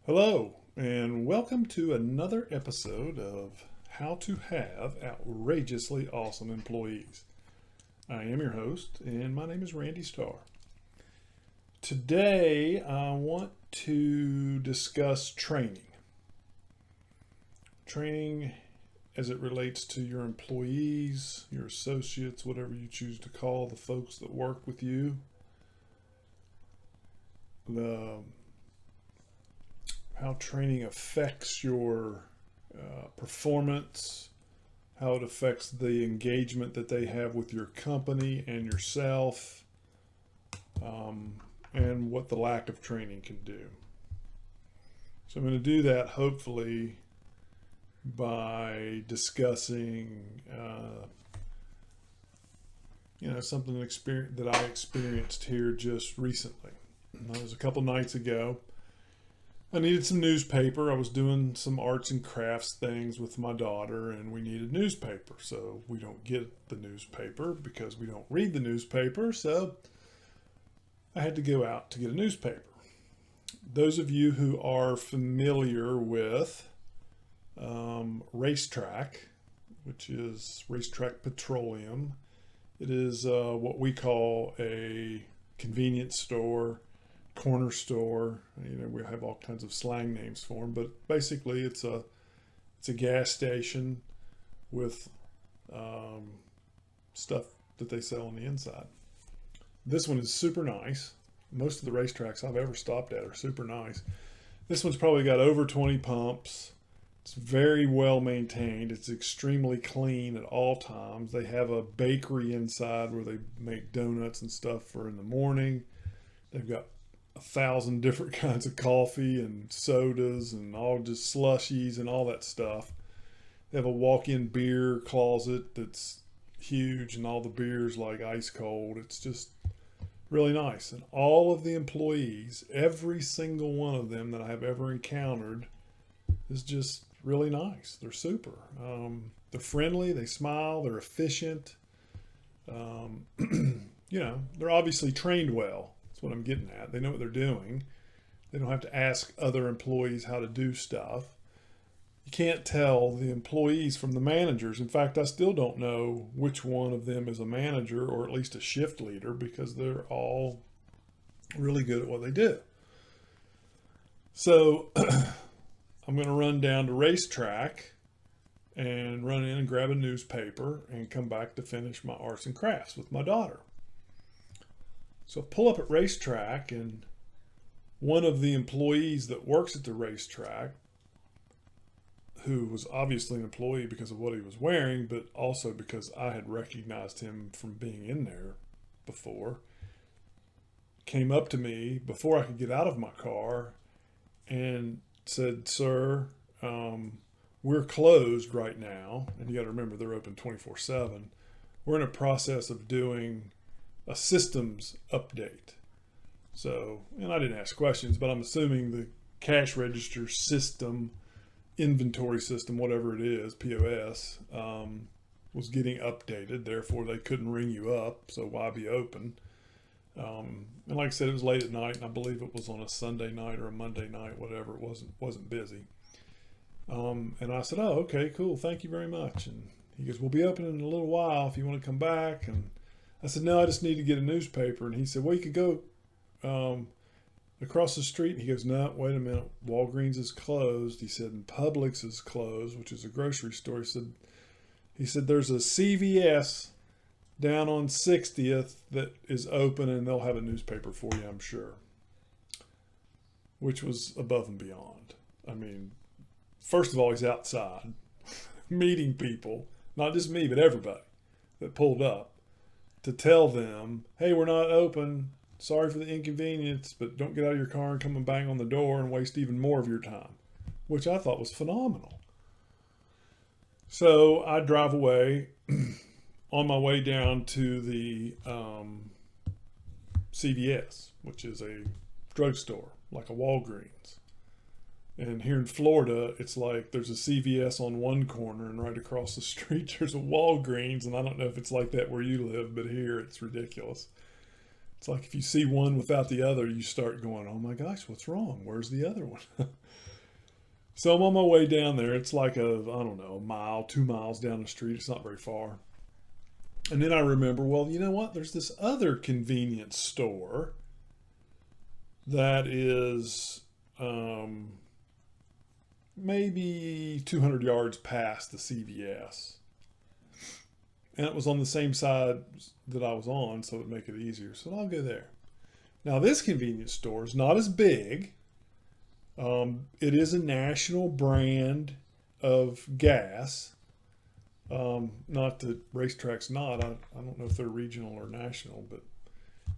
Hello, and welcome to another episode of How to Have Outrageously Awesome Employees. I am your host, and my name is Randy Starr. Today, I want to discuss training. Training as it relates to your employees, your associates, whatever you choose to call the folks that work with you. How training affects your performance, how it affects the engagement that they have with your company and yourself, and what the lack of training can do. So I'm going to do that hopefully by discussing something that I experienced here just recently. That was a couple nights ago. I needed some newspaper. I was doing some arts and crafts things with my daughter, and we needed newspaper. So we don't get the newspaper because we don't read the newspaper. So I had to go out to get a newspaper. Those of you who are familiar with Racetrack, which is Racetrack Petroleum, it is what we call a convenience store, corner store. We have all kinds of slang names for them, but basically it's a gas station with stuff that they sell on the inside. This one is super nice. Most of the racetracks I've ever stopped at are super nice. This one's probably got over 20 pumps. It's very well maintained. It's extremely clean at all times. They have a bakery inside where they make donuts and stuff for in the morning. They've got 1,000 different kinds of coffee and sodas and all just slushies and all that stuff. They have a walk-in beer closet that's huge and all the beer's like ice cold. It's just really nice. And all of the employees, every single one of them that I have ever encountered, is just really nice. They're super. They're friendly. They smile. They're efficient. They're obviously trained well. That's what I'm getting at. They know what they're doing. They don't have to ask other employees how to do stuff. You can't tell the employees from the managers. In fact, I still don't know which one of them is a manager or at least a shift leader because they're all really good at what they do. So I'm going to run down to Racetrack and run in and grab a newspaper and come back to finish my arts and crafts with my daughter. So I pull up at Racetrack, and one of the employees that works at the racetrack, who was obviously an employee because of what he was wearing, but also because I had recognized him from being in there before, came up to me before I could get out of my car and said, "Sir, we're closed right now." And you got to remember, they're open 24/7. We're in a process of doing a systems update. So, and I didn't ask questions, but I'm assuming the cash register system, inventory system, whatever it is, POS, was getting updated. Therefore, they couldn't ring you up. So why be open? And like I said, it was late at night, and I believe it was on a Sunday night or a Monday night, whatever. It wasn't busy. And I said, "Oh, okay, cool. Thank you very much." And he goes, "We'll be open in a little while if you want to come back." And I said, "No, I just need to get a newspaper." And he said, "Well, you could go across the street." And he goes, "No, wait a minute. Walgreens is closed." He said, "And Publix is closed," which is a grocery store. He said, "There's a CVS down on 60th that is open, and they'll have a newspaper for you, I'm sure." Which was above and beyond. I mean, first of all, he's outside meeting people, not just me, but everybody that pulled up, to tell them, "Hey, we're not open. Sorry for the inconvenience, but don't get out of your car and come and bang on the door and waste even more of your time," which I thought was phenomenal. So I drive away. On my way down to the CVS, which is a drugstore, like a Walgreens. And here in Florida, it's like there's a CVS on one corner, and right across the street there's a Walgreens. And I don't know if it's like that where you live, but here it's ridiculous. It's like if you see one without the other, you start going, oh my gosh, what's wrong? Where's the other one? So I'm on my way down there. It's like I don't know, a mile, 2 miles down the street. It's not very far. And then I remember, well, you know what? There's this other convenience store that is maybe 200 yards past the CVS. And it was on the same side that I was on, so it would make it easier. So I'll go there. Now, this convenience store is not as big. It is a national brand of gas. Not that Racetrack's not. I don't know if they're regional or national, but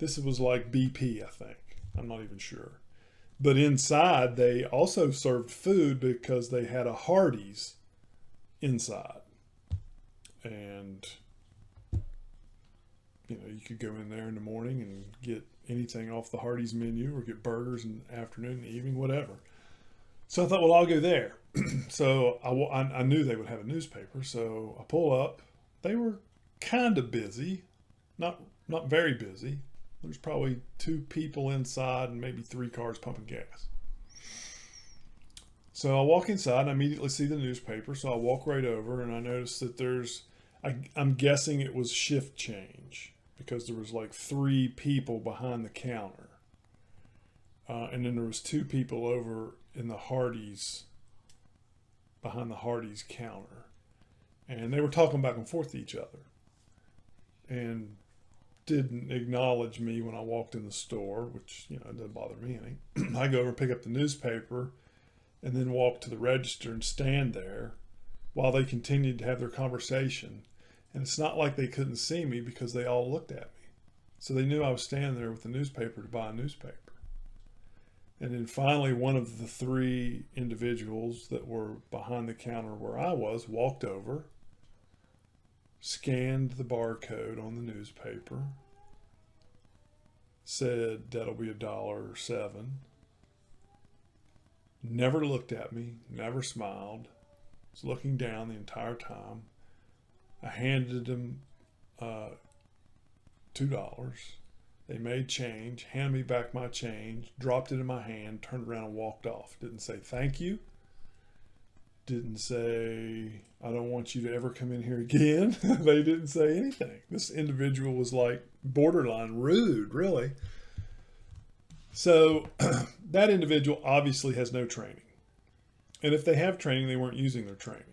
this was like BP, I think. I'm not even sure. But inside, they also served food because they had a Hardee's inside. And, you could go in there in the morning and get anything off the Hardee's menu or get burgers in the afternoon, in the evening, whatever. So I thought, well, I'll go there. So I knew they would have a newspaper. So I pull up. They were kind of busy, not very busy. There's probably 2 people inside and maybe 3 cars pumping gas. So I walk inside and I immediately see the newspaper. So I walk right over and I notice that I'm guessing it was shift change because there was like 3 people behind the counter. And then there was 2 people over in the Hardee's, behind the Hardee's counter. And they were talking back and forth to each other. And didn't acknowledge me when I walked in the store, which, it doesn't bother me any. I go over and pick up the newspaper and then walk to the register and stand there while they continued to have their conversation. And it's not like they couldn't see me because they all looked at me. So they knew I was standing there with the newspaper to buy a newspaper. And then finally, one of the 3 individuals that were behind the counter where I was walked over, scanned the barcode on the newspaper, said that'll be $1.07, never looked at me, never smiled, was looking down the entire time. I handed them $2. They made change, handed me back my change, dropped it in my hand, turned around and walked off. Didn't say thank you. Didn't say, I don't want you to ever come in here again. They didn't say anything. This individual was like borderline rude, really. So that individual obviously has no training. And if they have training, they weren't using their training.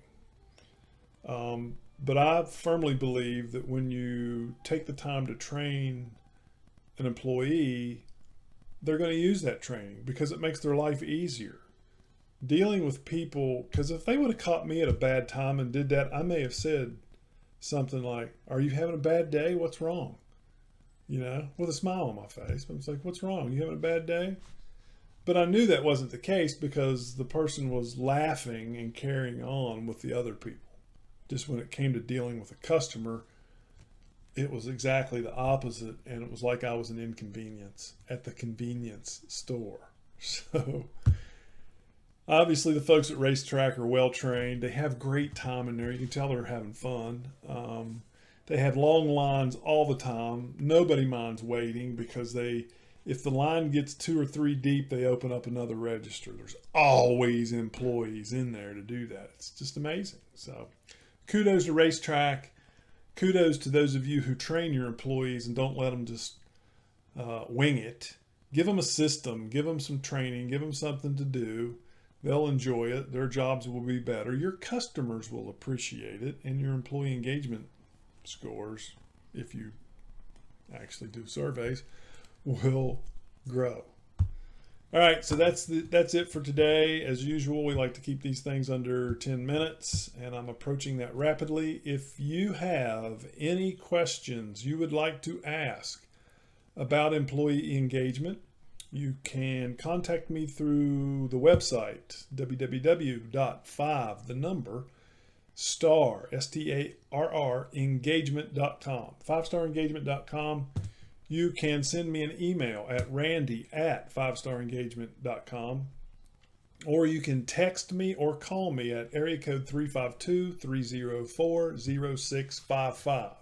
But I firmly believe that when you take the time to train an employee, they're going to use that training because it makes their life easier. Dealing with people, because if they would have caught me at a bad time and did that, I may have said something like, are you having a bad day? What's wrong? With a smile on my face. But it's like, what's wrong? You having a bad day? But I knew that wasn't the case because the person was laughing and carrying on with the other people. Just when it came to dealing with a customer, it was exactly the opposite, and it was like I was an inconvenience at the convenience store. So obviously the folks at Racetrack are well trained. They have great time in there. You can tell they're having fun. They have long lines all the time. Nobody minds waiting because if the line gets 2 or 3 deep, they open up another register. There's always employees in there to do that. It's just amazing. So kudos to Racetrack. Kudos to those of you who train your employees and don't let them just wing it. Give them a system. Give them some training. Give them something to do. They'll enjoy it. Their jobs will be better. Your customers will appreciate it. And your employee engagement scores, if you actually do surveys, will grow. All right, so that's it for today. As usual, we like to keep these things under 10 minutes, and I'm approaching that rapidly. If you have any questions you would like to ask about employee engagement, you can contact me through the website, www.5engagement.com, 5starengagement.com. You can send me an email at randy@5starengagement.com, or you can text me or call me at area code 352-304-0655.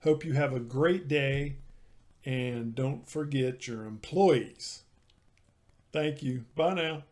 Hope you have a great day And don't forget your employees. Thank you. Bye now.